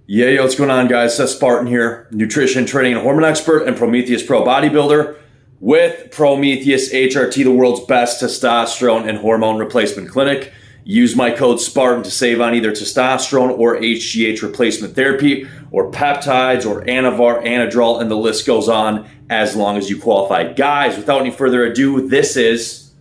Yo, what's going on, guys? Seth Spartan here, nutrition, training, and hormone expert and Prometheus Pro bodybuilder with Prometheus HRT, the world's best testosterone and hormone replacement clinic. Use my code SPARTAN to save on either testosterone or HGH replacement therapy or peptides or Anavar, Anadrol, and the list goes on as long as you qualify. Guys, without any further ado, this is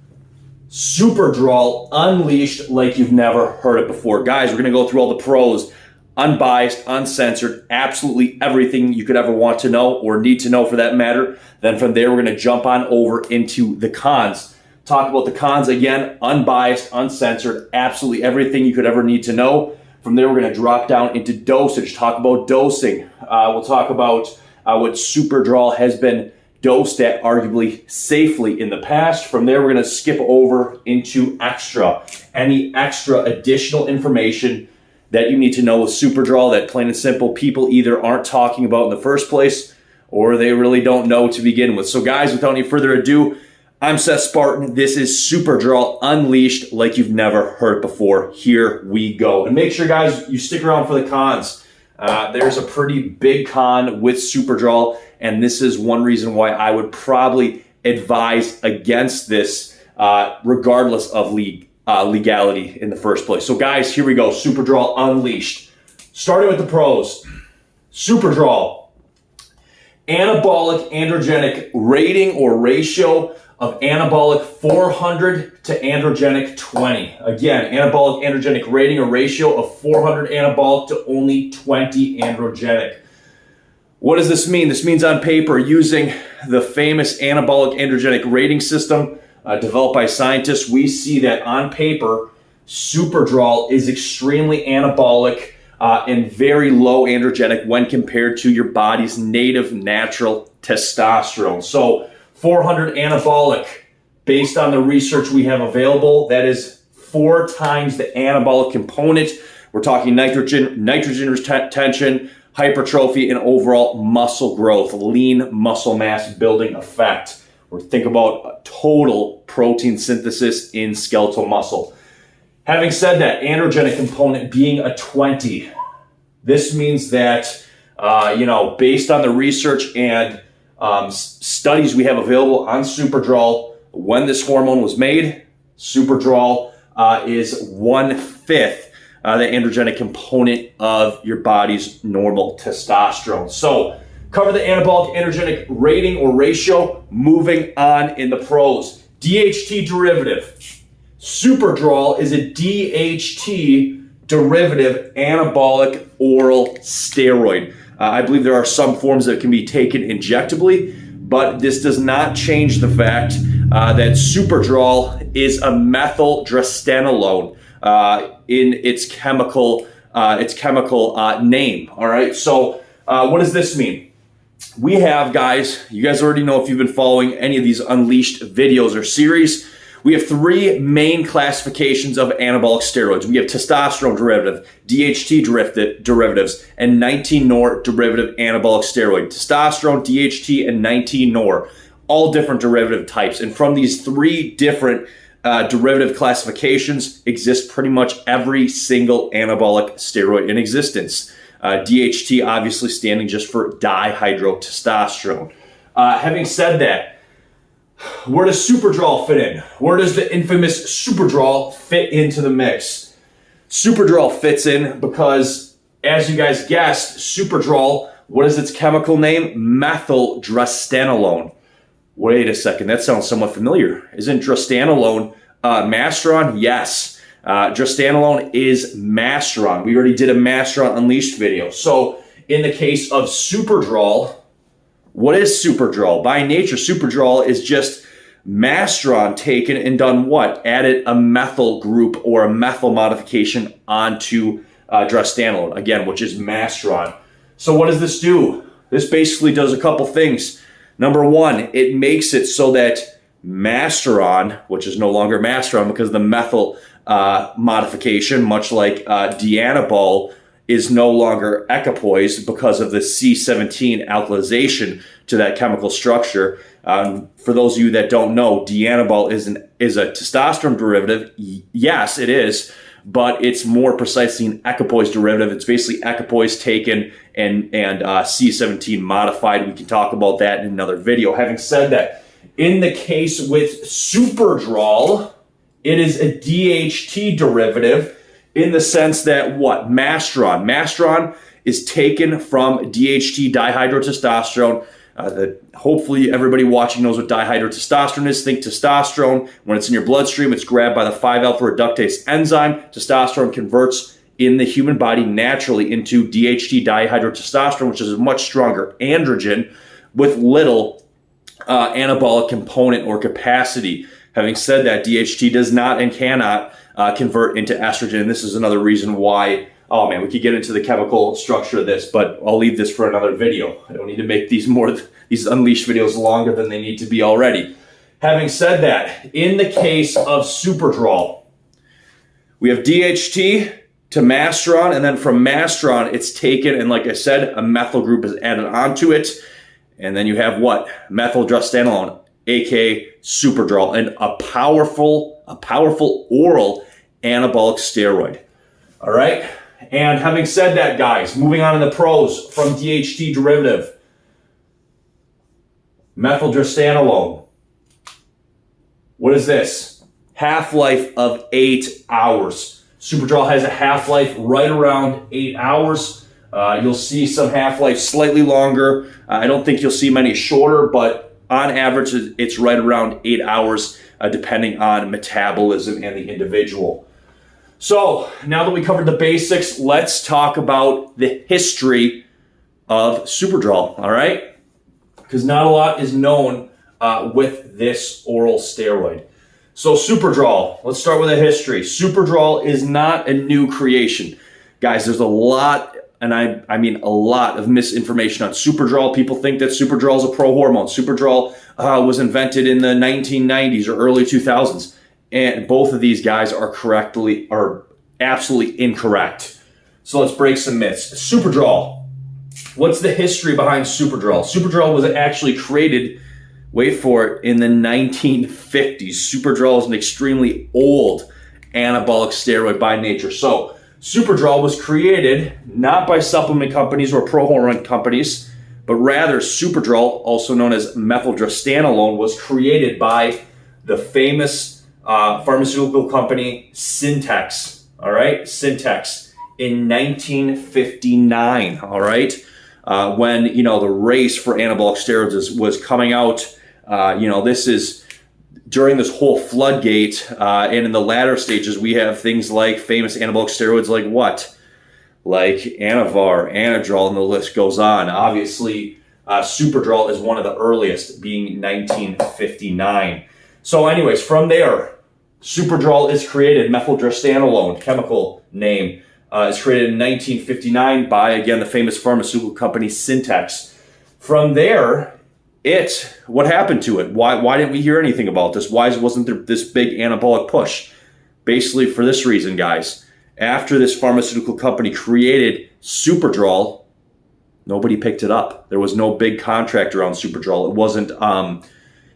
Superdrol unleashed like you've never heard it before. Guys, we're going to go through all the pros, unbiased, uncensored, absolutely everything you could ever want to know or need to know for that matter. Then from there, we're going to jump on over into the cons. Talk about the cons again, unbiased, uncensored, absolutely everything you could ever need to know. From there, we're going to drop down into dosage, talk about dosing. We'll talk about what Superdrol has been dosed at arguably safely in the past. From there, we're going to skip over into any extra additional information that you need to know with Superdrol that plain and simple people either aren't talking about in the first place or they really don't know to begin with. So guys, without any further ado, I'm Seth Spartan. This is Superdrol unleashed like you've never heard before. Here we go. And make sure, guys, you stick around for the cons. There's a pretty big con with Superdrol, and this is one reason why I would probably advise against this regardless of legality in the first place. So guys, here we go. Superdrol unleashed. Starting with the pros. Superdrol. Anabolic androgenic rating or ratio of anabolic 400 to androgenic 20. Again, anabolic androgenic rating or ratio of 400 anabolic to only 20 androgenic. What does this mean? This means on paper, using the famous anabolic androgenic rating system developed by scientists, we see that on paper, Superdrol is extremely anabolic and very low androgenic when compared to your body's native natural testosterone. So 400 anabolic, based on the research we have available, that is 4 times the anabolic component. We're talking nitrogen retention, hypertrophy, and overall muscle growth, lean muscle mass building effect. Or think about total protein synthesis in skeletal muscle. Having said that, androgenic component being a 20, this means that, based on the research and studies we have available on Superdrol, when this hormone was made, Superdrol is 1/5 the androgenic component of your body's normal testosterone. So, cover the anabolic androgenic rating or ratio. Moving on in the pros. DHT derivative. Superdrol is a DHT derivative anabolic oral steroid. I believe there are some forms that can be taken injectably, but this does not change the fact that Superdrol is a methyldrastanolone in its chemical name. All right. So what does this mean? We have, guys, you guys already know if you've been following any of these unleashed videos or series, we have 3 main classifications of anabolic steroids. We have testosterone derivative, DHT derivatives, and 19-nor derivative anabolic steroid. Testosterone, DHT, and 19-nor, all different derivative types. And from these 3 different derivative classifications exist pretty much every single anabolic steroid in existence. DHT obviously standing just for dihydrotestosterone. Having said that, where does Superdrol fit in? Where does the infamous Superdrol fit into the mix? Superdrol fits in because, as you guys guessed, Superdrol, what is its chemical name? Methyldrastanolone. Wait a second, that sounds somewhat familiar. Isn't drastanolone Masteron? Yes. Drastanolone is Masteron. We already did a Masteron Unleashed video. So in the case of Superdrol, what is Superdrol? By nature, Superdrol is just Masteron taken and done what? Added a methyl group or a methyl modification onto drastanolone, again, which is Masteron. So what does this do? This basically does a couple things. Number one, it makes it so that Masteron, which is no longer Masteron because the methyl modification, much like dianabol, is no longer equipoised because of the C17 alkylization to that chemical structure. For those of you that don't know, dianabol is a testosterone derivative. Yes, it is, but it's more precisely an equipoise derivative. It's basically equipoise taken and C17 modified. We can talk about that in another video. Having said that, in the case with Superdrol, it is a DHT derivative in the sense that what? Masteron. Masteron is taken from DHT, dihydrotestosterone. Hopefully everybody watching knows what dihydrotestosterone is. Think testosterone. When it's in your bloodstream, it's grabbed by the 5-alpha reductase enzyme. Testosterone converts in the human body naturally into DHT, dihydrotestosterone, which is a much stronger androgen with little anabolic component or capacity. Having said that, DHT does not and cannot convert into estrogen. And this is another reason why, oh man, we could get into the chemical structure of this, but I'll leave this for another video. I don't need to make these Unleashed videos longer than they need to be already. Having said that, in the case of Superdrol, we have DHT to Masteron, and then from Masteron, it's taken, and like I said, a methyl group is added onto it. And then you have what? Methyldrastanolone, aka Superdrol, and a powerful oral anabolic steroid. All right? And having said that, guys, moving on to the pros from DHT derivative. Methyldrastanolone. What is this? Half-life of 8 hours. Superdrol has a half-life right around 8 hours. You'll see some half-life slightly longer. I don't think you'll see many shorter, but on average, it's right around 8 hours, depending on metabolism and the individual. So now that we covered the basics, let's talk about the history of Superdrol, all right? Because not a lot is known with this oral steroid. So Superdrol, let's start with the history. Superdrol is not a new creation. Guys, there's a lot, and I mean a lot of misinformation on Superdrol. People think that Superdrol is a pro-hormone. Superdrol was invented in the 1990s or early 2000s. And both of these guys are absolutely incorrect. So let's break some myths. Superdrol. What's the history behind Superdrol? Superdrol was actually created, wait for it, in the 1950s. Superdrol is an extremely old anabolic steroid by nature. So Superdrol was created not by supplement companies or pro-hormone companies, but rather Superdrol, also known as methyldrastanolone, was created by the famous pharmaceutical company Syntex, all right? Syntex in 1959, all right? When, the race for anabolic steroids was coming out, this is during this whole floodgate, and in the latter stages, we have things like famous anabolic steroids like what? Like Anavar, Anadrol, and the list goes on. Obviously, Superdrol is one of the earliest, being 1959. So anyways, from there, Superdrol is created, methyldrastanolone, chemical name, is created in 1959 by, again, the famous pharmaceutical company Syntex. From there, what happened to it? Why didn't we hear anything about this? Why wasn't there this big anabolic push? Basically for this reason, guys. After this pharmaceutical company created Superdrol, nobody picked it up. There was no big contract around Superdrol.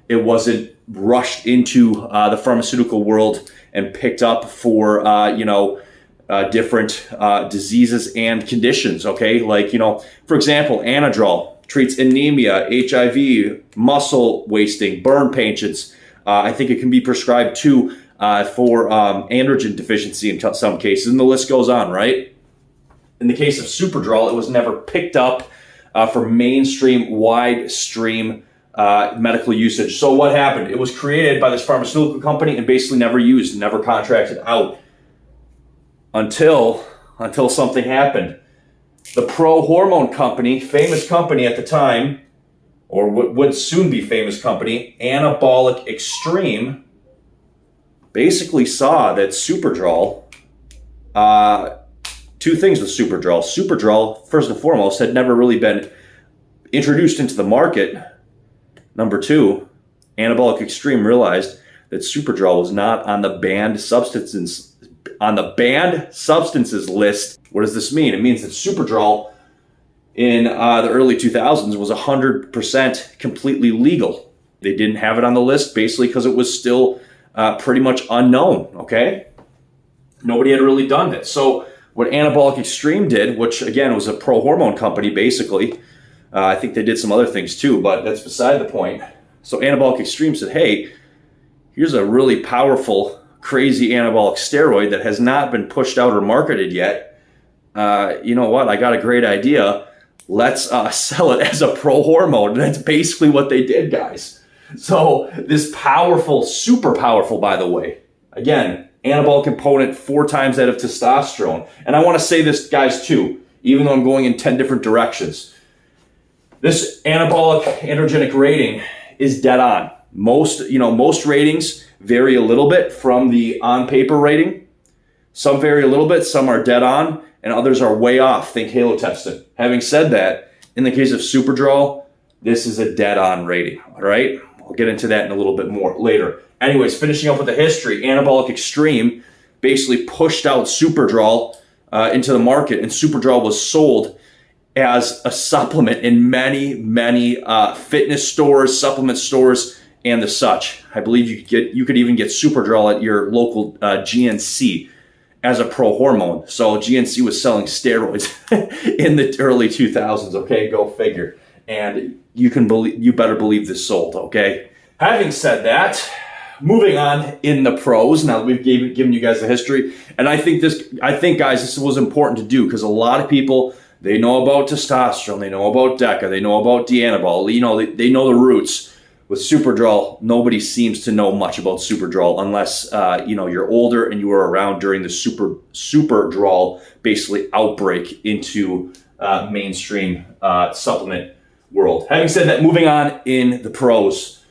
It wasn't rushed into the pharmaceutical world and picked up for different diseases and conditions. Okay, like for example, Anadrol treats anemia, HIV, muscle wasting, burn patients. I think it can be prescribed too for androgen deficiency in some cases, and the list goes on, right? In the case of Superdrol, it was never picked up for mainstream, wide stream medical usage. So what happened? It was created by this pharmaceutical company and basically never used, never contracted out until something happened. The pro-hormone company, famous company at the time, or would soon be famous company, Anabolic Extreme, basically saw that Superdrol, two things with Superdrol. Superdrol, first and foremost, had never really been introduced into the market. Number two, Anabolic Extreme realized that Superdrol was not on the banned substances list. What does this mean? It means that Superdrol in the early 2000s was 100% completely legal. They didn't have it on the list basically because it was still pretty much unknown, okay? Nobody had really done it. So what Anabolic Extreme did, which again was a pro-hormone company basically, I think they did some other things too, but that's beside the point. So Anabolic Extreme said, hey, here's a really powerful, crazy anabolic steroid that has not been pushed out or marketed yet. You know what? I got a great idea. Let's sell it as a pro-hormone. And that's basically what they did, guys. So this powerful, super powerful, by the way, again, anabolic component 4 times that of testosterone. And I want to say this, guys, too, even though I'm going in 10 different directions. This anabolic androgenic rating is dead on. Most ratings vary a little bit from the on-paper rating. Some vary a little bit, some are dead on, and others are way off. Think halo testing. Having said that, in the case of Superdrol, this is a dead on rating, all right? I'll get into that in a little bit more later. Anyways, finishing up with the history, Anabolic Extreme basically pushed out Superdrol into the market, and Superdrol was sold as a supplement in many, many fitness stores, supplement stores, and the such. I believe you could even get Superdrol at your local GNC as a pro-hormone. So GNC was selling steroids in the early 2000s, okay? Go figure. And you better believe this sold, okay? Having said that, moving on in the pros, now that we've given you guys the history, and I think guys, this was important to do because a lot of people, they know about testosterone, they know about DECA, they know about Dianabol, they know the roots. With Superdrol, nobody seems to know much about Superdrol unless you're older and you were around during the Superdrol basically outbreak into mainstream supplement world. Having said that, moving on in the pros.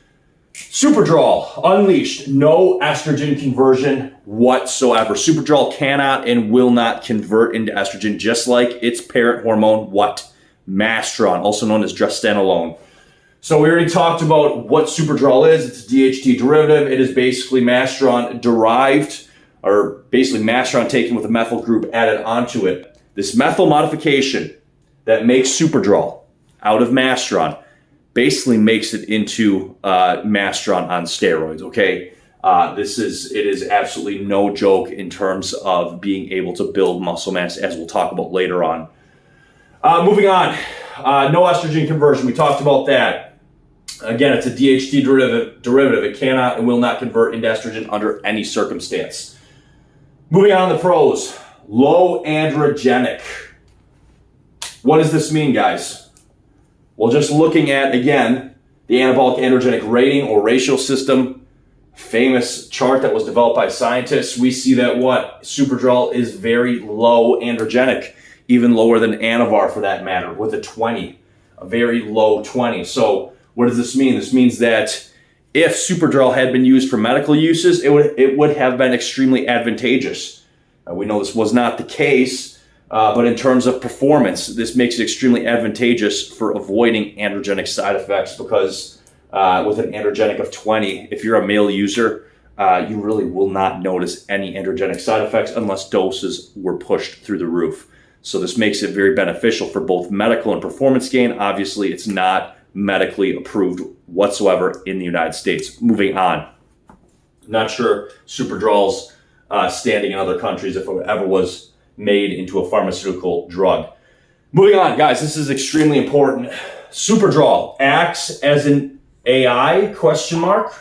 Superdrol unleashed no estrogen conversion whatsoever. Superdrol cannot and will not convert into estrogen, just like its parent hormone, what? Masteron, also known as Drostanolone. So we already talked about what Superdrol is. It's a DHT derivative. It is basically Masteron derived, or basically Masteron taken with a methyl group added onto it. This methyl modification that makes Superdrol out of Masteron basically makes it into Masteron on steroids, okay? It is absolutely no joke in terms of being able to build muscle mass, as we'll talk about later on. Moving on, no estrogen conversion. We talked about that. Again, it's a DHT derivative. It cannot and will not convert into estrogen under any circumstance. Moving on to the pros. Low androgenic. What does this mean, guys? Well, just looking at, again, the anabolic androgenic rating or ratio system, famous chart that was developed by scientists, we see that what? Superdrol is very low androgenic, even lower than Anavar for that matter, with a 20, a very low 20. So what does this mean? This means that if Superdrol had been used for medical uses, it would have been extremely advantageous. We know this was not the case, but in terms of performance, this makes it extremely advantageous for avoiding androgenic side effects because with an androgenic of 20, if you're a male user, you really will not notice any androgenic side effects unless doses were pushed through the roof. So this makes it very beneficial for both medical and performance gain. Obviously, it's not medically approved whatsoever in the United States. Moving on. Not sure Superdrol's standing in other countries if it ever was made into a pharmaceutical drug. Moving on, guys, this is extremely important. Superdrol acts as an AI, question mark.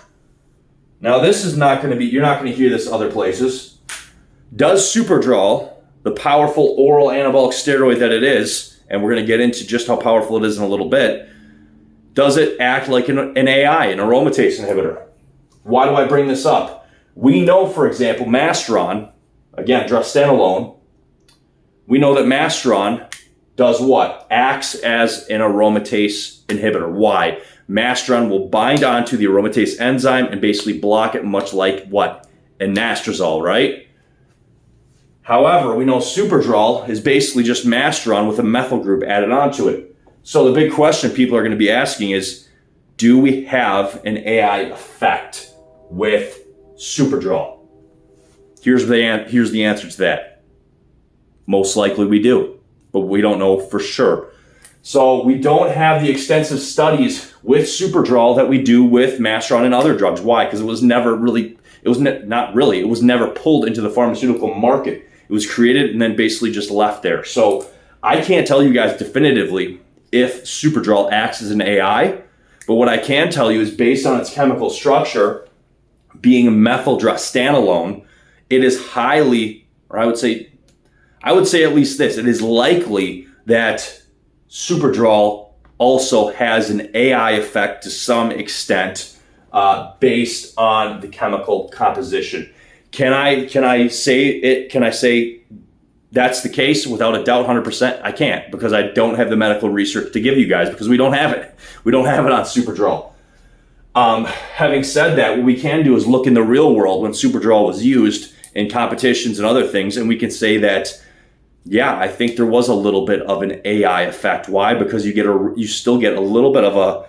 Now, this is not going to be, you're not going to hear this other places. Does Superdrol, the powerful oral anabolic steroid that it is, and we're going to get into just how powerful it is in a little bit, does it act like an AI, an aromatase inhibitor? Why do I bring this up? We know, for example, Masteron, again, Drostanolone, we know that Masteron does what? Acts as an aromatase inhibitor. Why? Masteron will bind onto the aromatase enzyme and basically block it, much like what? Anastrozole, right? However, we know Superdrol is basically just Masteron with a methyl group added onto it. So the big question people are going to be asking is, do we have an AI effect with Superdrol? Here's the answer to that. Most likely we do, but we don't know for sure. So we don't have the extensive studies with Superdrol that we do with Masteron and other drugs. Why? Because it was never pulled into the pharmaceutical market. It was created and then basically just left there. So I can't tell you guys definitively if Superdrol acts as an AI, but what I can tell you is based on its chemical structure, being a methyl standalone, it is highly, or I would say at least this, it is likely that Superdrol also has an AI effect to some extent based on the chemical composition. Can I say that's the case without a doubt 100%? I can't, because I don't have the medical research to give you guys, because we don't have it. We don't have it on Superdrol. Having said that, what we can do is look in the real world when Superdrol was used in competitions and other things, and we can say that, yeah, I think there was a little bit of an AI effect. Why? Because you still get a little bit of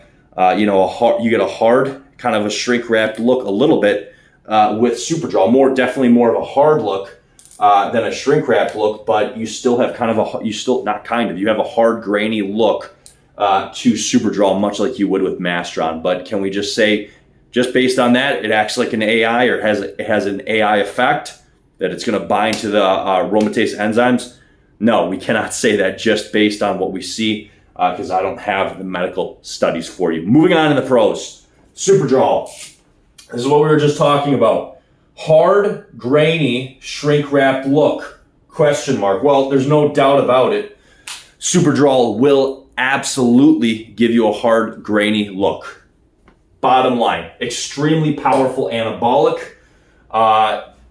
you get a hard kind of a shrink wrapped look a little bit with Superdrol. Definitely more of a hard look than a shrink wrapped look, but you still have you have a hard grainy look to Superdrol, much like you would with Masteron. But can we just say, just based on that, it acts like an AI, or it has an AI effect, that it's going to bind to the aromatase enzymes? No, we cannot say that just based on what we see, because I don't have the medical studies for you. Moving on to the pros. Superdrol. This is what we were just talking about. Hard, grainy, shrink-wrapped look? Question mark. Well, there's no doubt about it. Superdrol will absolutely give you a hard, grainy look. Bottom line, extremely powerful anabolic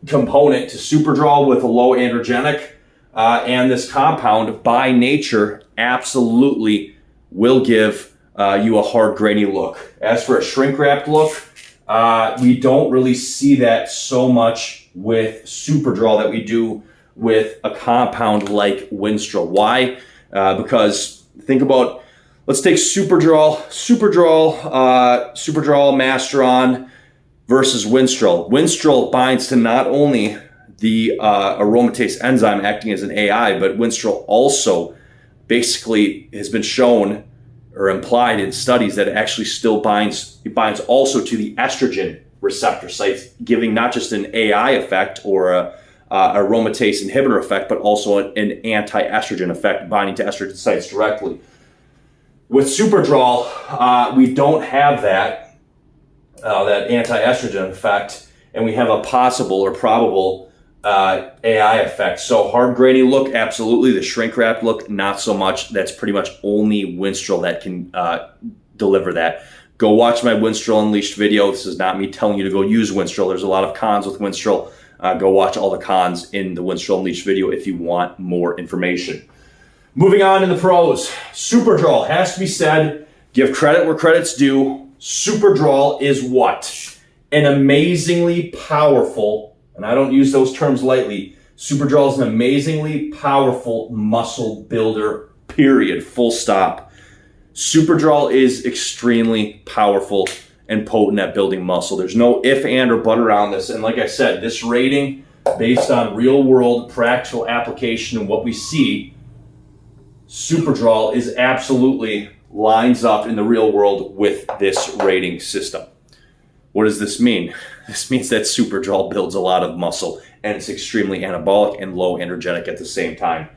component to Superdrol with a low androgenic, and this compound by nature absolutely will give you a hard, grainy look. As for a shrink-wrapped look, we don't really see that so much with Superdrol that we do with a compound like Winstrol. Why? Because think about, let's take Superdrol, Masteron versus Winstrol. Winstrol binds to not only the aromatase enzyme acting as an AI, but Winstrol also basically has been shown or implied in studies that it actually still binds also to the estrogen receptor sites, giving not just an AI effect or a aromatase inhibitor effect, but also an anti-estrogen effect, binding to estrogen sites directly. With Superdrol, we don't have that anti-estrogen effect, and we have a possible or probable AI effect. So hard, grainy look, absolutely. The shrink-wrapped look, not so much. That's pretty much only Winstrol that can deliver that. Go watch my Winstrol Unleashed video. This is not me telling you to go use Winstrol. There's a lot of cons with Winstrol. Go watch all the cons in the Winstrol Unleashed video if you want more information. Moving on to the pros. Superdrol, has to be said, give credit where credit's due. Superdrol is what? An amazingly powerful, and I don't use those terms lightly, Superdrol is an amazingly powerful muscle builder, period, full stop. Superdrol is extremely powerful and potent at building muscle. There's no if, and, or but around this. And like I said, this rating, based on real world practical application and what we see, Superdrol is absolutely lines up in the real world with this rating system. What does this mean? This means that Superdrol builds a lot of muscle, and it's extremely anabolic and low androgenic at the same time.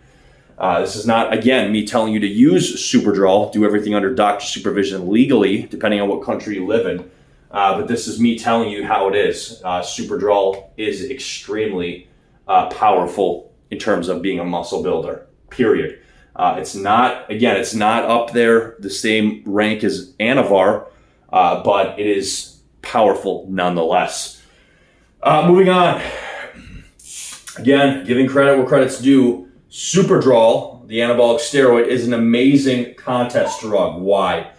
This is not, again, me telling you to use Superdrol, do everything under doctor supervision legally, depending on what country you live in. But this is me telling you how it is. Superdrol is extremely powerful in terms of being a muscle builder, period. It's not up there the same rank as Anavar, but it is powerful nonetheless. Moving on. Again, giving credit where credit's due, Superdrol, the anabolic steroid, is an amazing contest drug. Why?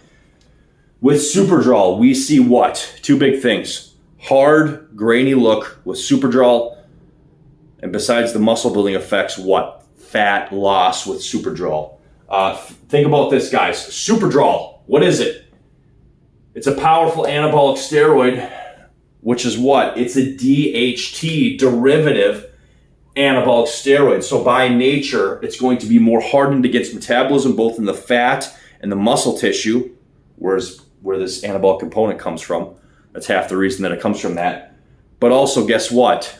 With Superdrol, we see what? Two big things. Hard, grainy look with Superdrol, and besides the muscle building effects, what? Fat loss with Superdrol. Think about this, guys. Superdrol, what is it? It's a powerful anabolic steroid, which is what? It's a DHT derivative anabolic steroid. So by nature, it's going to be more hardened against metabolism, both in the fat in the muscle tissue, where this anabolic component comes from. That's half the reason that it comes from that. But also, guess what?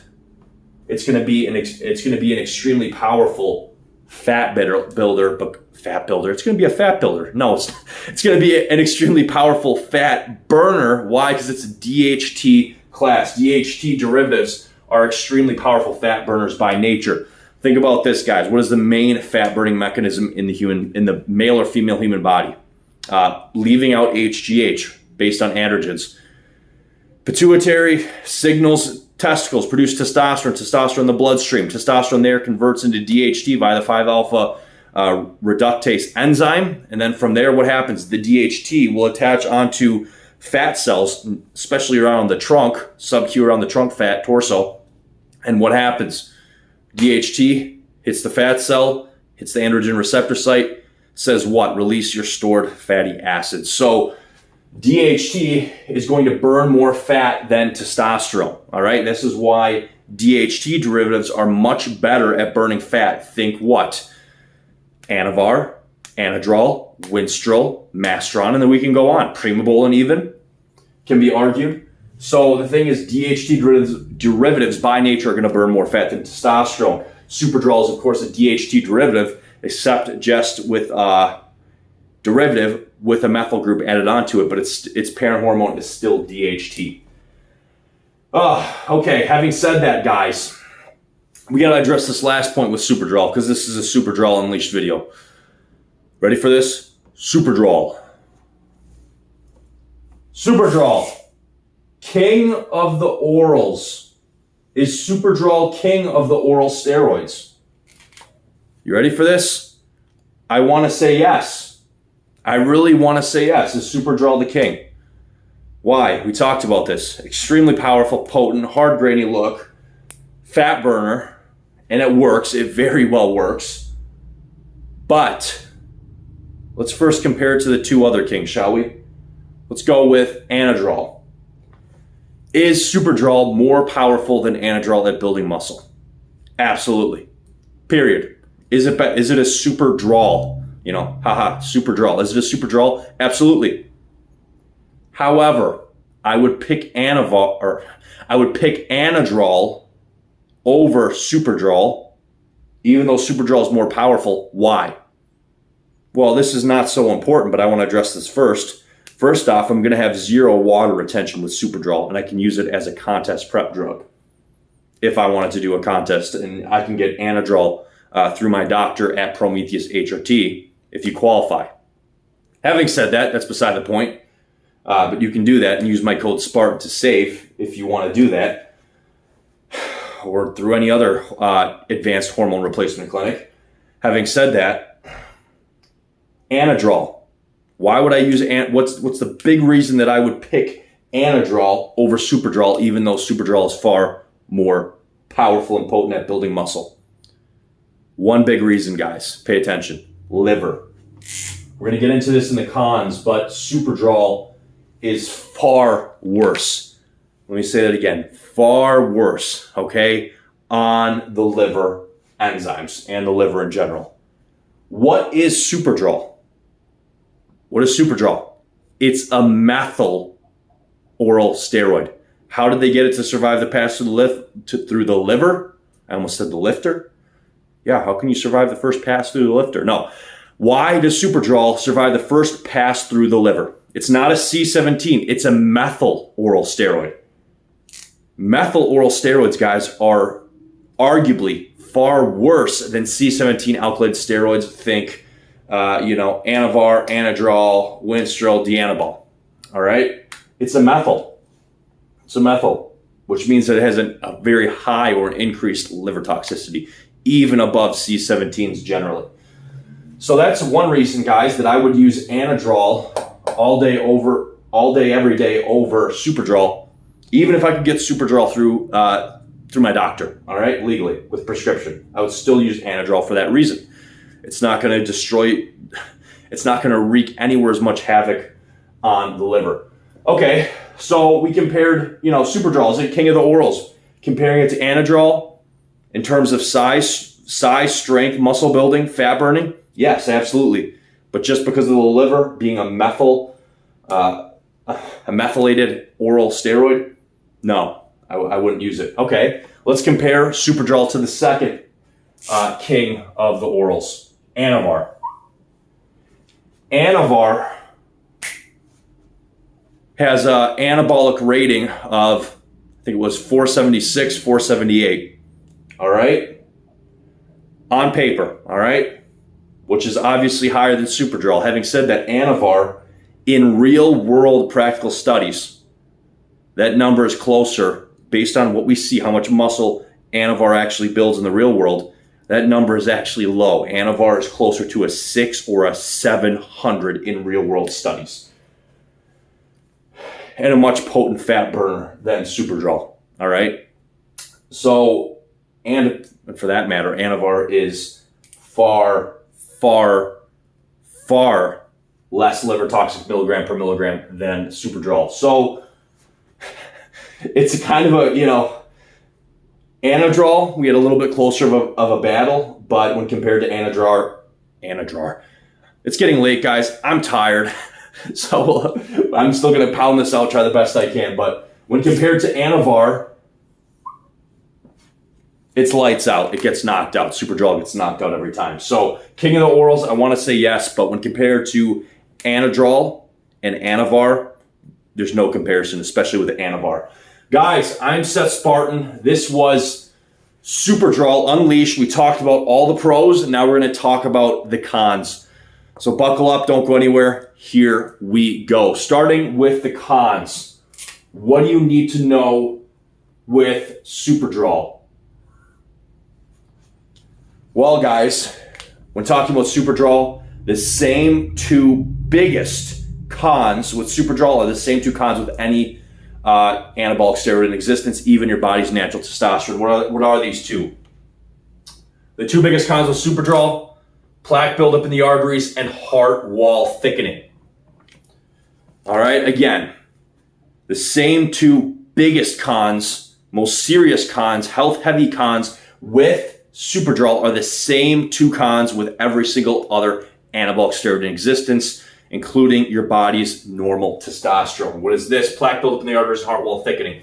It's going to be an extremely powerful fat builder. It's going to be a fat builder. No, it's going to be an extremely powerful fat burner. Why? Because it's a DHT class. DHT derivatives are extremely powerful fat burners by nature. Think about this, guys. What is the main fat burning mechanism in the male or female human body? Leaving out HGH based on androgens. Pituitary signals testicles, produce testosterone in the bloodstream. Testosterone there converts into DHT via the 5-alpha reductase enzyme. And then from there, what happens? The DHT will attach onto fat cells, especially around the trunk, sub-Q around the trunk fat, torso. And what happens? DHT hits the fat cell, hits the androgen receptor site, says what? Release your stored fatty acids. So DHT is going to burn more fat than testosterone, all right? This is why DHT derivatives are much better at burning fat. Think what? Anavar, Anadrol, Winstrol, Masteron, and then we can go on. Primobolan even can be argued. So the thing is, DHT derivatives by nature are going to burn more fat than testosterone. Superdrol is, of course, a DHT derivative, except just with derivative with a methyl group added onto it, but its parent hormone is still DHT. Okay, having said that, guys, we got to address this last point with Superdrol, because this is a Superdrol Unleashed video. Ready for this? Superdrol. Superdrol, king of the orals. Is Superdrol king of the oral steroids? You ready for this? I want to say yes. I really want to say yes. Is Superdrol the king? Why? We talked about this. Extremely powerful, potent, hard grainy look, fat burner, and it works. It very well works. But let's first compare it to the two other kings, shall we? Let's go with Anadrol. Is Superdrol more powerful than Anadrol at building muscle? Absolutely. Period. Is it a Superdrol? You know, Superdrol. Is it a Superdrol? Absolutely. However, I would pick Anadrol over Superdrol, even though Superdrol is more powerful. Why? Well, this is not so important, but I want to address this first. First off, I'm going to have zero water retention with Superdrol, and I can use it as a contest prep drug if I wanted to do a contest. And I can get Anadrol through my doctor at Prometheus HRT if you qualify. Having said that, that's beside the point. But you can do that and use my code SPARTAN to save if you want to do that, or through any other advanced hormone replacement clinic. Having said that, Anadrol. Why would I use what's the big reason that I would pick Anadrol over Superdrol, even though Superdrol is far more powerful and potent at building muscle? One big reason, guys. Pay attention. Liver. We're going to get into this in the cons, but Superdrol is far worse. Let me say that again. Far worse, okay, on the liver enzymes and the liver in general. What is Superdrol? What is Superdrol? It's a methyl oral steroid. How did they get it to survive the pass through the liver? I almost said the lifter. Yeah, how can you survive the first pass through the lifter? No. Why does Superdrol survive the first pass through the liver? It's not a C17. It's a methyl oral steroid. Methyl oral steroids, guys, are arguably far worse than C17 alkylated steroids. Think Anavar, Anadrol, Winstrol, Dianabol. All right? It's a methyl. It's a methyl, which means that it has a very high or an increased liver toxicity, even above C17s generally. So that's one reason, guys, that I would use Anadrol all day, every day over Superdrol, even if I could get Superdrol through my doctor, all right, legally, with prescription. I would still use Anadrol for that reason. It's not going to wreak anywhere as much havoc on the liver. Okay, so we compared, Superdrol, is it king of the orals? Comparing it to Anadrol in terms of size, strength, muscle building, fat burning? Yes, absolutely. But just because of the liver being a methylated oral steroid, no, I wouldn't use it. Okay, let's compare Superdrol to the second king of the orals, Anavar. Anavar has an anabolic rating of, I think it was 476, 478. All right? On paper, all right? Which is obviously higher than Superdrol. Having said that, Anavar, in real world practical studies, that number is closer based on what we see, how much muscle Anavar actually builds in the real world. That number is actually low. Anavar is closer to a 6 or a 700 in real world studies. And a much potent fat burner than Superdrol. All right? So, and for that matter, Anavar is far, far, far less liver toxic milligram per milligram than Superdrol. So, it's a kind of a, you know, Anadrol, we had a little bit closer of a battle, but when compared to Anadrar, it's getting late, guys. I'm tired. So I'm still going to pound this out, try the best I can. But when compared to Anavar, it's lights out. It gets knocked out. Superdrol gets knocked out every time. So king of the orals, I want to say yes. But when compared to Anadrol and Anavar, there's no comparison, especially with Anavar. Guys, I'm Seth Spartan. This was Superdrol Unleashed. We talked about all the pros, and now we're going to talk about the cons. So buckle up, don't go anywhere. Here we go. Starting with the cons. What do you need to know with Superdrol? Well, guys, when talking about Superdrol, the same two biggest cons with Superdrol are the same two cons with any anabolic steroid in existence, even your body's natural testosterone. What are these two? The two biggest cons with Superdrol: plaque buildup in the arteries and heart wall thickening. All right, again, the same two biggest cons, most serious cons, health-heavy cons with Superdrol are the same two cons with every single other anabolic steroid in existence, including your body's normal testosterone. What is this? Plaque buildup in the arteries, heart wall thickening.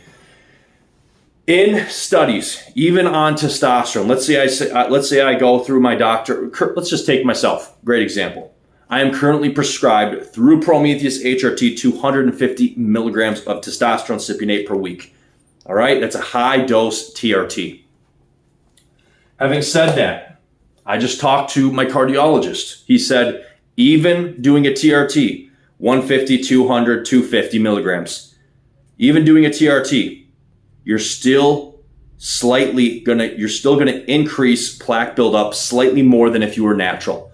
In studies, even on testosterone, let's say I go through my doctor. Let's just take myself. Great example. I am currently prescribed through Prometheus HRT 250 milligrams of testosterone cypionate per week. All right, that's a high dose TRT. Having said that, I just talked to my cardiologist. He said, even doing a TRT, 150, 200, 250 milligrams, even doing a TRT, you're still gonna increase plaque buildup slightly more than if you were natural.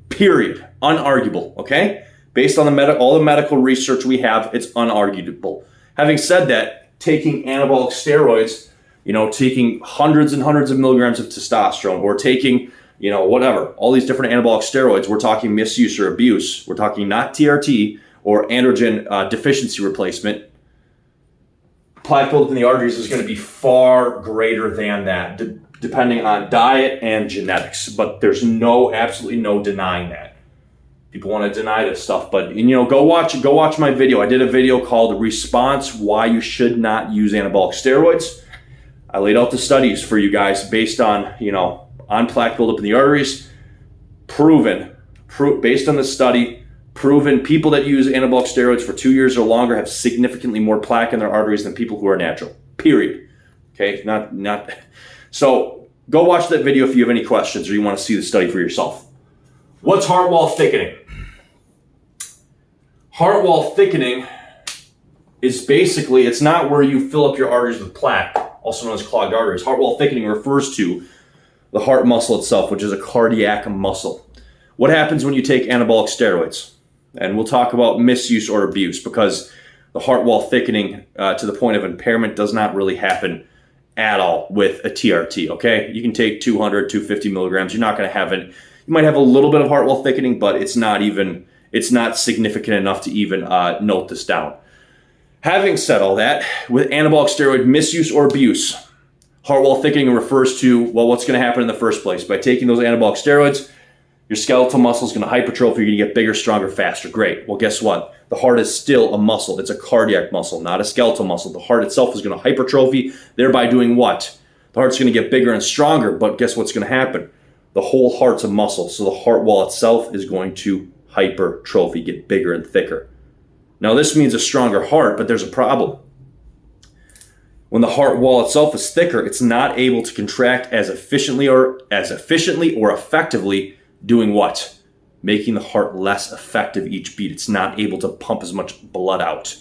Period. Unarguable, okay? Based on all the medical research we have, it's unarguable. Having said that, taking anabolic steroids, taking hundreds and hundreds of milligrams of testosterone, or taking whatever, all these different anabolic steroids, we're talking misuse or abuse. We're talking not TRT or androgen deficiency replacement. Plaque buildup in the arteries is going to be far greater than that, depending on diet and genetics. But there's absolutely no denying that. People want to deny this stuff, but go watch my video. I did a video called "Response: Why You Should Not Use Anabolic Steroids." I laid out the studies for you guys based on on plaque buildup in the arteries, based on the study, proven people that use anabolic steroids for 2 years or longer have significantly more plaque in their arteries than people who are natural. Period. Okay, not. So go watch that video if you have any questions or you want to see the study for yourself. What's heart wall thickening? Heart wall thickening is basically, it's not where you fill up your arteries with plaque, also known as clogged arteries. Heart wall thickening refers to the heart muscle itself, which is a cardiac muscle. What happens when you take anabolic steroids? And we'll talk about misuse or abuse, because the heart wall thickening to the point of impairment does not really happen at all with a TRT, okay? You can take 200, 250 milligrams. You're not going to have it. You might have a little bit of heart wall thickening, but it's not significant enough to even note this down. Having said all that, with anabolic steroid misuse or abuse, heart wall thickening refers to, what's going to happen in the first place? By taking those anabolic steroids, Your skeletal muscle is going to hypertrophy. You're going to get bigger, stronger, faster. Great. Well, guess what? The heart is still a muscle. It's a cardiac muscle, not a skeletal muscle. The heart itself is going to hypertrophy, thereby doing what? The heart's going to get bigger and stronger, but guess what's going to happen? The whole heart's a muscle, so the heart wall itself is going to hypertrophy, get bigger and thicker. Now, this means a stronger heart, but there's a problem. When the heart wall itself is thicker, it's not able to contract as efficiently or effectively, doing what? Making the heart less effective each beat. It's not able to pump as much blood out.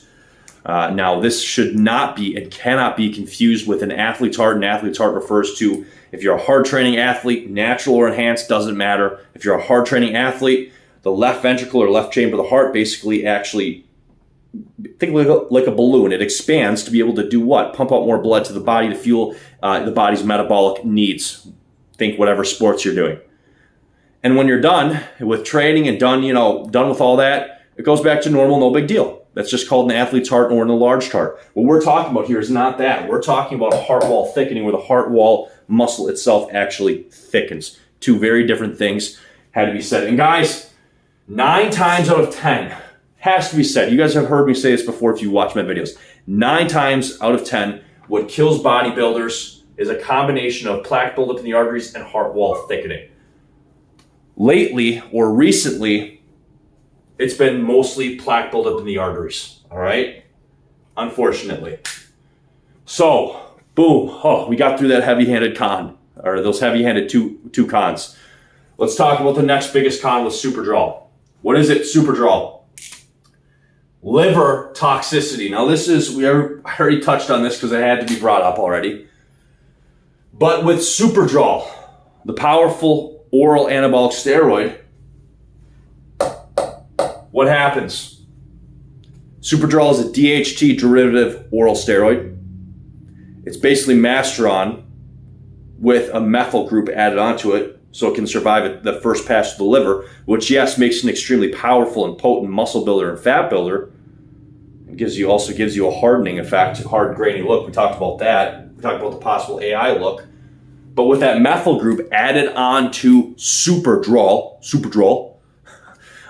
Now, this should not be and cannot be confused with an athlete's heart. An athlete's heart refers to if you're a hard training athlete, natural or enhanced, doesn't matter. If you're a hard training athlete, the left ventricle or left chamber of the heart basically actually, think like a balloon. It expands to be able to do what? Pump out more blood to the body to fuel the body's metabolic needs. Think whatever sports you're doing. And when you're done with training and done with all that, it goes back to normal, no big deal. That's just called an athlete's heart or an enlarged heart. What we're talking about here is not that. We're talking about a heart wall thickening where the heart wall muscle itself actually thickens. Two very different things had to be said. And guys, 9 times out of 10 has to be said. You guys have heard me say this before if you watch my videos. 9 times out of 10, what kills bodybuilders is a combination of plaque buildup in the arteries and heart wall thickening. Lately or recently, it's been mostly plaque buildup in the arteries, all right? Unfortunately. So, boom. Oh, we got through that heavy-handed con, or those heavy-handed two cons. Let's talk about the next biggest con with Superdrol. What is it, Superdrol? Liver toxicity. Now, I already touched on this because it had to be brought up already. But with Superdrol, the powerful oral anabolic steroid, what happens? Superdrol is a DHT derivative oral steroid. It's basically Masteron with a methyl group added onto it so it can survive the first pass to the liver, which, yes, makes an extremely powerful and potent muscle builder and fat builder. It also gives you a hardening effect, a hard, grainy look. We talked about that. We talked about the possible AI look. But with that methyl group added on to Superdrol,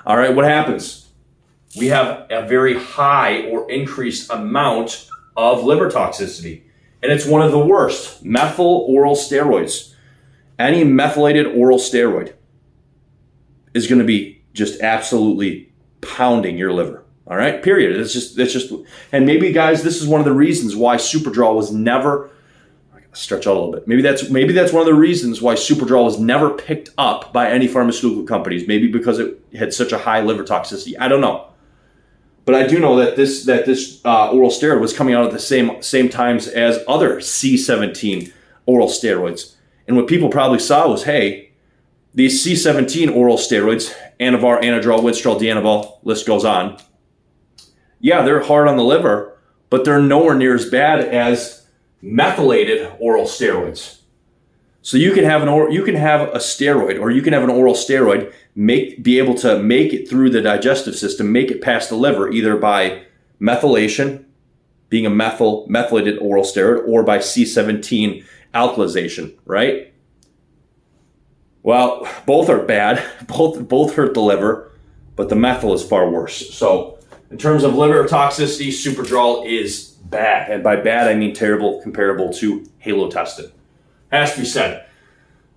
all right, what happens? We have a very high or increased amount of liver toxicity. And it's one of the worst. Methyl oral steroids. Any methylated oral steroid is going to be just absolutely pounding your liver. All right, period. It's just, and maybe, guys, this is one of the reasons why Superdrol was never, I gotta stretch out a little bit. Maybe that's one of the reasons why Superdrol was never picked up by any pharmaceutical companies. Maybe because it had such a high liver toxicity. I don't know. But I do know that this oral steroid was coming out at the same times as other C17 oral steroids. And what people probably saw was, hey, these C17 oral steroids, Anavar, Anadrol, Winstrol, Dianabol, list goes on. Yeah, they're hard on the liver, but they're nowhere near as bad as methylated oral steroids. So you can have a steroid, or you can have an oral steroid be able to make it through the digestive system, make it past the liver, either by methylation, being a methylated oral steroid, or by C17 alkalization, right? Well, both are bad. Both hurt the liver, but the methyl is far worse. So in terms of liver toxicity, Superdrol is bad. And by bad, I mean terrible, comparable to halotestin. Has to be said.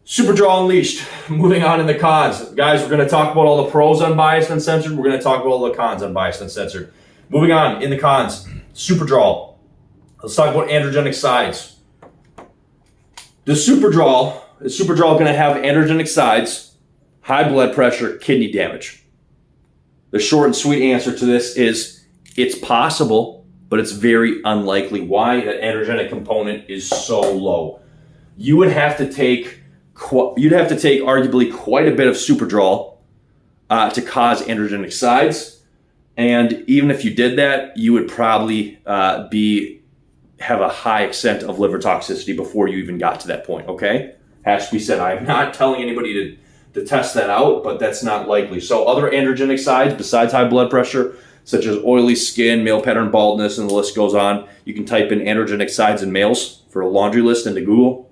Superdrol unleashed. Moving on in the cons. Guys, we're going to talk about all the pros unbiased and censored. We're going to talk about all the cons unbiased and censored. Moving on in the cons. Superdrol. Let's talk about androgenic sides. Is Superdrol going to have androgenic sides, high blood pressure, kidney damage? The short and sweet answer to this is it's possible, but it's very unlikely. Why? That androgenic component is so low. You'd have to take arguably quite a bit of Superdrol to cause androgenic sides, and even if you did that, you would probably have a high extent of liver toxicity before you even got to that point. Okay, has to be said. I'm not telling anybody to test that out, but that's not likely. So other androgenic sides besides high blood pressure, such as oily skin, male pattern baldness, and the list goes on. You can type in androgenic sides in males for a laundry list into Google.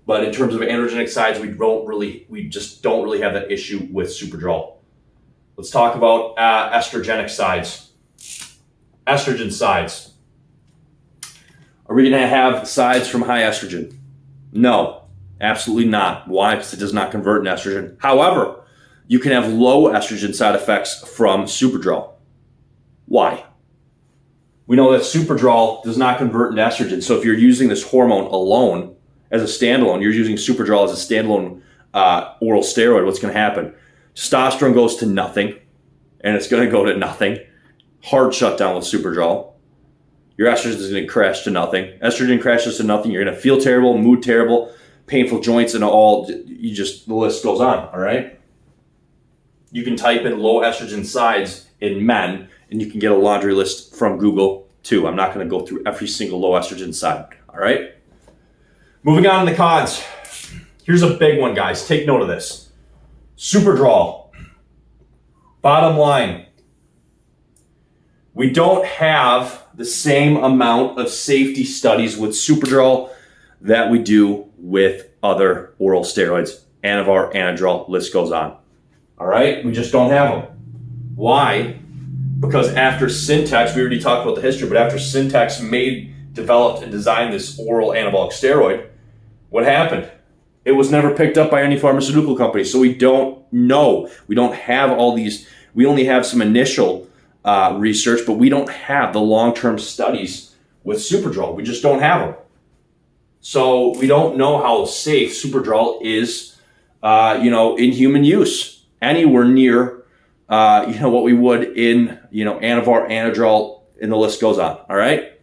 But in terms of androgenic sides, we just don't really have that issue with Superdrol. Let's talk about estrogenic sides. Estrogen sides. Are we going to have sides from high estrogen? No, absolutely not. Why? Because it does not convert into estrogen. However, you can have low estrogen side effects from Superdrol. Why? We know that Superdrol does not convert into estrogen. So if you're using this hormone alone as a standalone, you're using Superdrol as a standalone oral steroid, what's going to happen? Testosterone goes to nothing, and it's going to go to nothing. Hard shutdown with Superdrol. Your estrogen is going to crash to nothing. Estrogen crashes to nothing. You're going to feel terrible, mood terrible, painful joints, and the list goes on, all right? You can type in low estrogen sides in men, and you can get a laundry list from Google too. I'm not going to go through every single low estrogen side, all right? Moving on to the cons. Here's a big one, guys. Take note of this. Superdrol. Bottom line, we don't have the same amount of safety studies with Superdrol that we do with other oral steroids. Anavar, Anadrol, list goes on. All right? We just don't have them. Why? Because after Syntex, we already talked about the history, but after Syntex developed and designed this oral anabolic steroid, what happened? It was never picked up by any pharmaceutical company. So we don't know. We don't have all these. We only have some initial research, but we don't have the long-term studies with Superdrol. We just don't have them. So we don't know how safe Superdrol is, in human use anywhere near, what we would in, Anavar, Anadrol, and the list goes on. All right.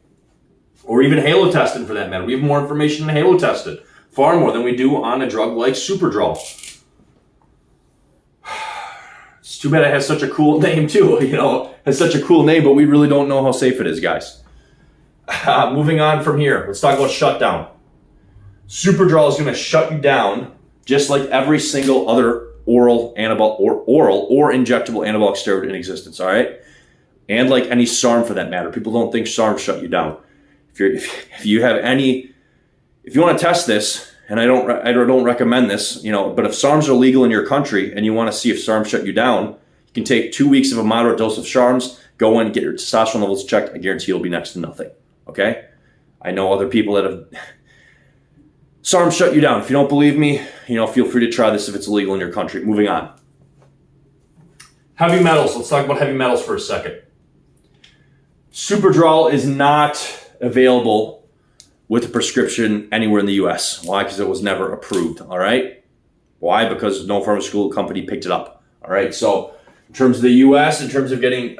Or even halotestin for that matter. We have more information in halotestin, far more than we do on a drug like Superdrol. It's too bad it has such a cool name too, has such a cool name, but we really don't know how safe it is, guys. Moving on from here, let's talk about shutdown. Superdrol is going to shut you down just like every single other oral or injectable anabolic steroid in existence, all right? And like any SARM for that matter. People don't think SARM shut you down. If you want to test this, and I don't recommend this, but if SARMs are legal in your country and you want to see if SARMs shut you down, you can take 2 weeks of a moderate dose of SARMs, go in, get your testosterone levels checked. I guarantee it'll be next to nothing. Okay? I know other people that have SARMs shut you down. If you don't believe me, feel free to try this if it's illegal in your country. Moving on. Heavy metals. Let's talk about heavy metals for a second. Superdrol is not available with a prescription anywhere in the U.S. Why? Because it was never approved, all right? Why? Because no pharmaceutical company picked it up, all right? So in terms of the U.S., in terms of getting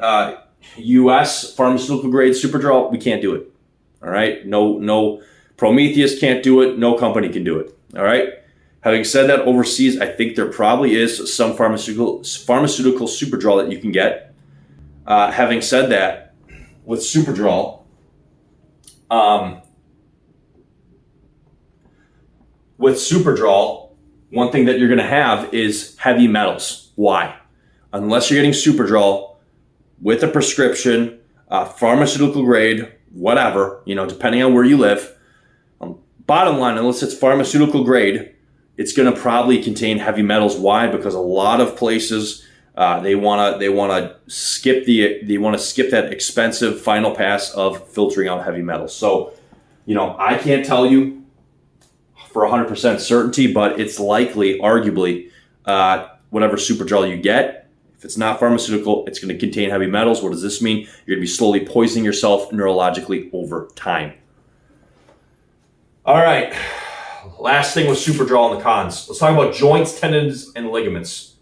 U.S. pharmaceutical grade Superdrol, we can't do it, all right? No Prometheus can't do it. No company can do it, all right? Having said that, overseas, I think there probably is some pharmaceutical Superdrol that you can get. Having said that, with Superdrol, one thing that you're going to have is heavy metals. Why? Unless you're getting Superdrol with a prescription, pharmaceutical grade, whatever, depending on where you live. Bottom line, unless it's pharmaceutical grade, it's going to probably contain heavy metals. Why? Because a lot of places they want to skip that expensive final pass of filtering out heavy metals. So, I can't tell you for 100% certainty, but it's likely, arguably, whatever Superdrol you get, if it's not pharmaceutical, it's going to contain heavy metals. What does this mean? You're going to be slowly poisoning yourself neurologically over time. All right. Last thing with Superdrol and the cons. Let's talk about joints, tendons, and ligaments.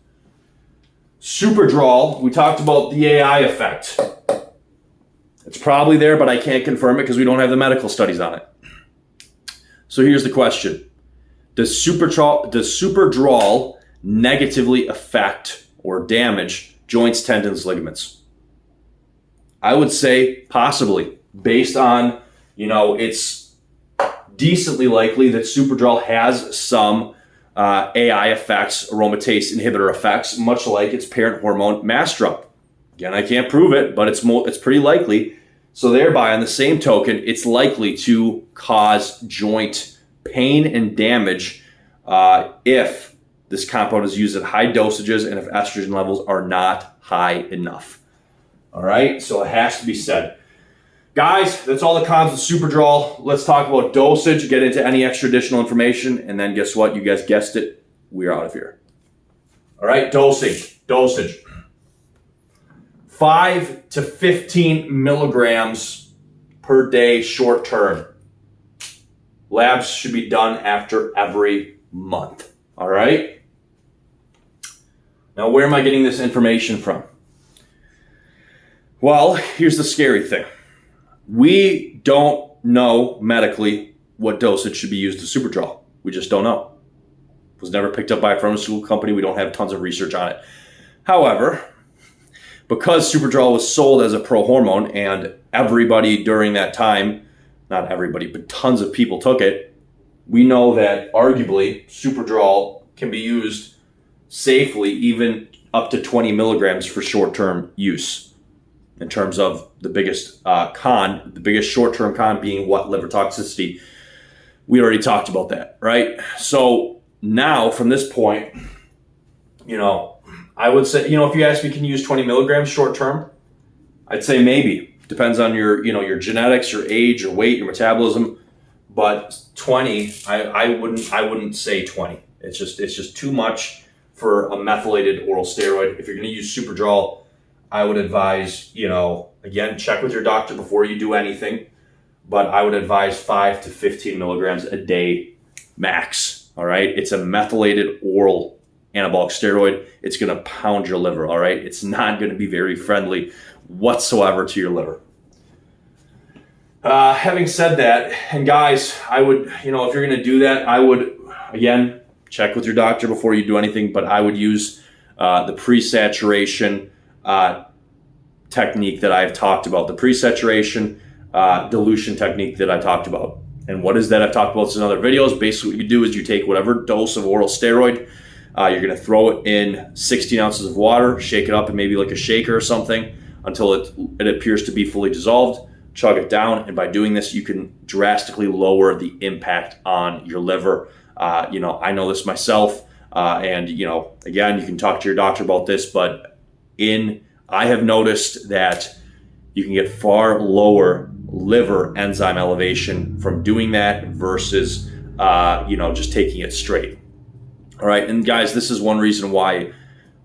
Superdrol, we talked about the AI effect. It's probably there, but I can't confirm it because we don't have the medical studies on it. So here's the question. Does Superdrol negatively affect or damage joints, tendons, ligaments? I would say possibly, based on, it's decently likely that Superdrol has some AI effects, aromatase inhibitor effects, much like its parent hormone, Mastrop. Again, I can't prove it, but it's pretty likely. So thereby, on the same token, it's likely to cause joint pain and damage if this compound is used at high dosages and if estrogen levels are not high enough. All right, so it has to be said. Guys, that's all the cons of Superdrol. Let's talk about dosage, get into any extra additional information, and then guess what? You guys guessed it. We're out of here. All right, dosage. 5 to 15 milligrams per day short term. Labs should be done after every month. All right? Now, where am I getting this information from? Well, here's the scary thing. We don't know medically what dosage should be used to Superdrol. We just don't know. It was never picked up by a pharmaceutical company. We don't have tons of research on it. However, because Superdrol was sold as a pro-hormone and everybody during that time, not everybody, but tons of people took it, we know that arguably Superdrol can be used safely even up to 20 milligrams for short-term use. In terms of the biggest the biggest short-term con being what? Liver toxicity. We already talked about that, right? So now from this point, I would say, if you ask me, can you use 20 milligrams short-term? I'd say maybe. Depends on your genetics, your age, your weight, your metabolism. But 20, I wouldn't say 20. It's just too much for a methylated oral steroid. If you're going to use Superdrol, I would advise, again, check with your doctor before you do anything, but I would advise 5 to 15 milligrams a day max, all right? It's a methylated oral anabolic steroid. It's going to pound your liver, all right? It's not going to be very friendly whatsoever to your liver. Having said that, and guys, I would, if you're going to do that, I would, again, check with your doctor before you do anything, but I would use the pre-saturation technique that I've talked about, the pre-saturation dilution technique that I talked about. And what is that? I've talked about this in other videos. Basically what you do is you take whatever dose of oral steroid, you're going to throw it in 16 ounces of water, shake it up in maybe like a shaker or something until it appears to be fully dissolved, chug it down, and by doing this you can drastically lower the impact on your liver. I know this myself, and again, you can talk to your doctor about this, but I have noticed that you can get far lower liver enzyme elevation from doing that versus, just taking it straight. All right. And guys, this is one reason why,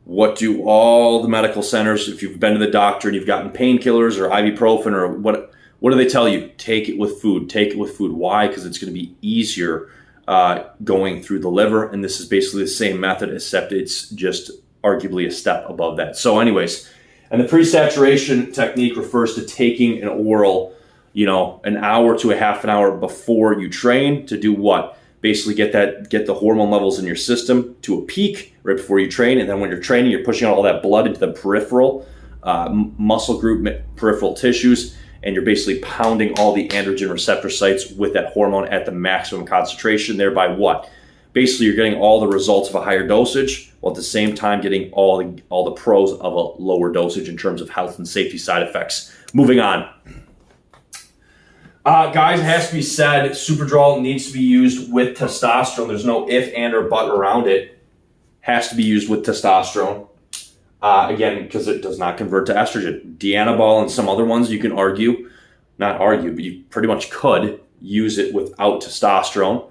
what do all the medical centers, if you've been to the doctor and you've gotten painkillers or ibuprofen or what do they tell you? Take it with food. Take it with food. Why? Because it's going to be easier going through the liver. And this is basically the same method, except it's just arguably a step above that. So anyways, and the pre-saturation technique refers to taking an oral, an hour to a half an hour before you train to do what? Basically get the hormone levels in your system to a peak right before you train. And then when you're training, you're pushing out all that blood into the peripheral muscle group, peripheral tissues, and you're basically pounding all the androgen receptor sites with that hormone at the maximum concentration, thereby what? Basically, you're getting all the results of a higher dosage, while at the same time getting all the pros of a lower dosage in terms of health and safety side effects. Moving on. Guys, it has to be said, Superdrol needs to be used with testosterone. There's no if, and, or but around it. Has to be used with testosterone. Again, because it does not convert to estrogen. Dianabol and some other ones, you can but you pretty much could use it without testosterone,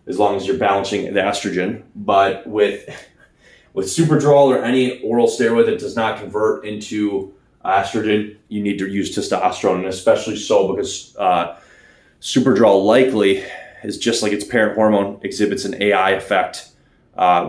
as long as you're balancing the estrogen. But with Superdrol or any oral steroid that does not convert into estrogen, you need to use testosterone, and especially so because Superdrol likely is just like its parent hormone, exhibits an AI effect,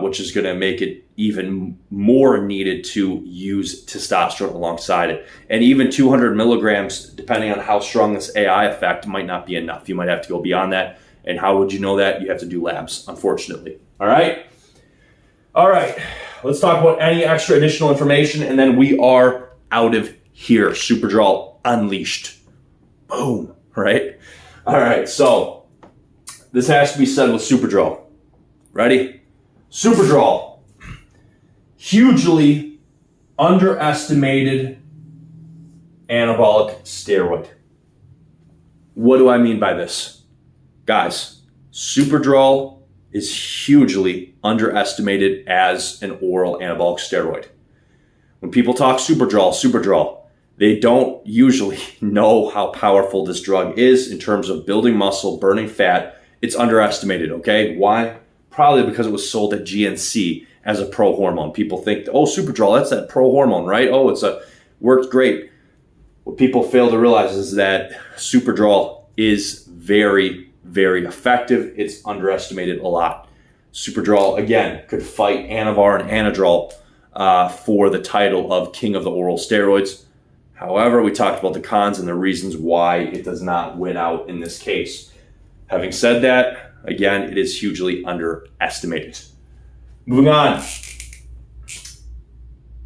which is going to make it even more needed to use testosterone alongside it. And even 200 milligrams, depending on how strong this AI effect, might not be enough. You might have to go beyond that. And how would you know that? You have to do labs, unfortunately. All right. Let's talk about any extra additional information, and then we are out of here. Superdrol unleashed. Boom. Right? All right. So this has to be said with Superdrol. Ready? Superdrol. Hugely underestimated anabolic steroid. What do I mean by this? Guys, Superdrol is hugely underestimated as an oral anabolic steroid. When people talk Superdrol, they don't usually know how powerful this drug is in terms of building muscle, burning fat. It's underestimated, okay? Why? Probably because it was sold at GNC as a pro-hormone. People think, oh, Superdrol, that's that pro-hormone, right? Oh, worked great. What people fail to realize is that Superdrol is very, very effective. It's underestimated a lot. Superdrol, again, could fight Anavar and Anadrol for the title of king of the oral steroids. However, we talked about the cons and the reasons why it does not win out in this case. Having said that, again, it is hugely underestimated. Moving on.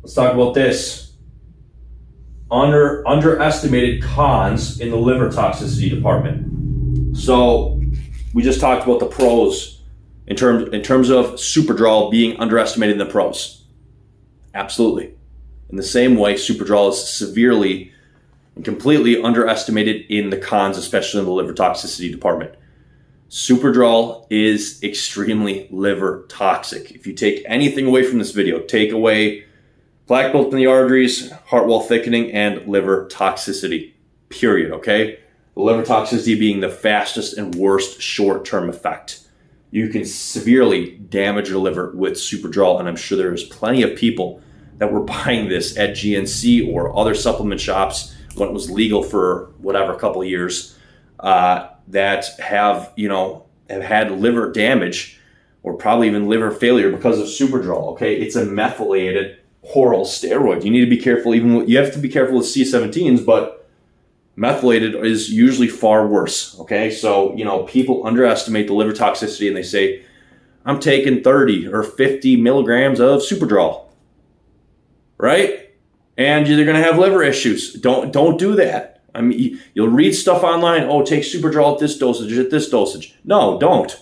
Let's talk about this. Underestimated cons in the liver toxicity department. So we just talked about the pros in terms of Superdrol being underestimated in the pros. Absolutely. In the same way, Superdrol is severely and completely underestimated in the cons, especially in the liver toxicity department. Superdrol is extremely liver toxic. If you take anything away from this video, take away plaque built in the arteries, Heartwall thickening, and liver toxicity, period, okay? The liver toxicity being the fastest and worst short-term effect. You can severely damage your liver with Superdrol, and I'm sure there's plenty of people that were buying this at GNC or other supplement shops when it was legal for whatever, a couple of years, that have had liver damage or probably even liver failure because of Superdrol, okay? It's a methylated oral steroid. You need to be careful, you have to be careful with C17s, but methylated is usually far worse, okay? So, people underestimate the liver toxicity and they say, I'm taking 30 or 50 milligrams of Superdrol, right? And you're going to have liver issues. Don't do that. I mean, you'll read stuff online, oh, take Superdrol at this dosage. No, don't.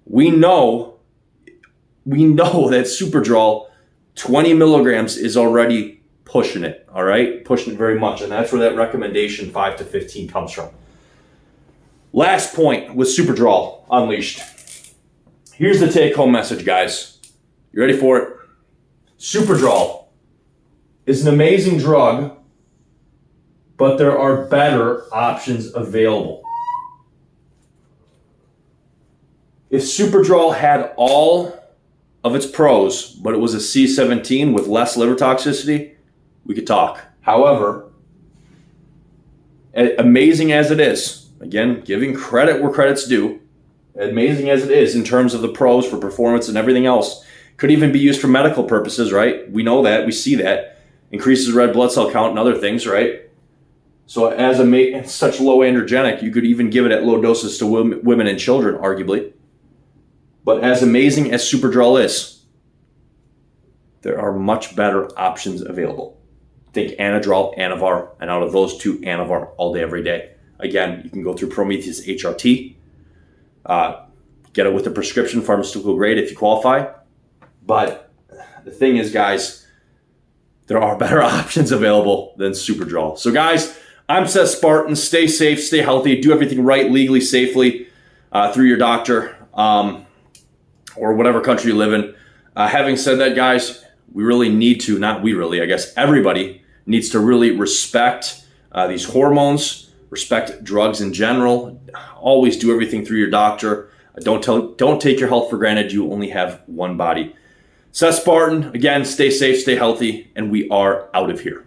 We know that Superdrol, 20 milligrams is already pushing it, all right? Pushing it very much, and that's where that recommendation 5 to 15 comes from. Last point with Superdrol Unleashed. Here's the take-home message, guys. You ready for it? Superdrol is an amazing drug, but there are better options available. If Superdrol had all of its pros, but it was a C17 with less liver toxicity, we could talk. However, amazing as it is, again, giving credit where credit's due, amazing as it is in terms of the pros for performance and everything else, could even be used for medical purposes, right? We know that, we see that. Increases red blood cell count and other things, right? So as such low androgenic, you could even give it at low doses to women and children, arguably. But as amazing as Superdrol is, there are much better options available. Think Anadrol, Anavar, and out of those two, Anavar all day, every day. Again, you can go through Prometheus HRT, get it with a prescription, pharmaceutical grade if you qualify. But the thing is, guys, there are better options available than Superdrol. So guys, I'm Seth Spartan. Stay safe, stay healthy, do everything right, legally, safely, through your doctor, or whatever country you live in. Having said that, guys, we really need to, I guess everybody needs to really respect these hormones, respect drugs in general. Always do everything through your doctor. Don't take your health for granted. You only have one body. Seth Spartan, again, stay safe, stay healthy, and we are out of here.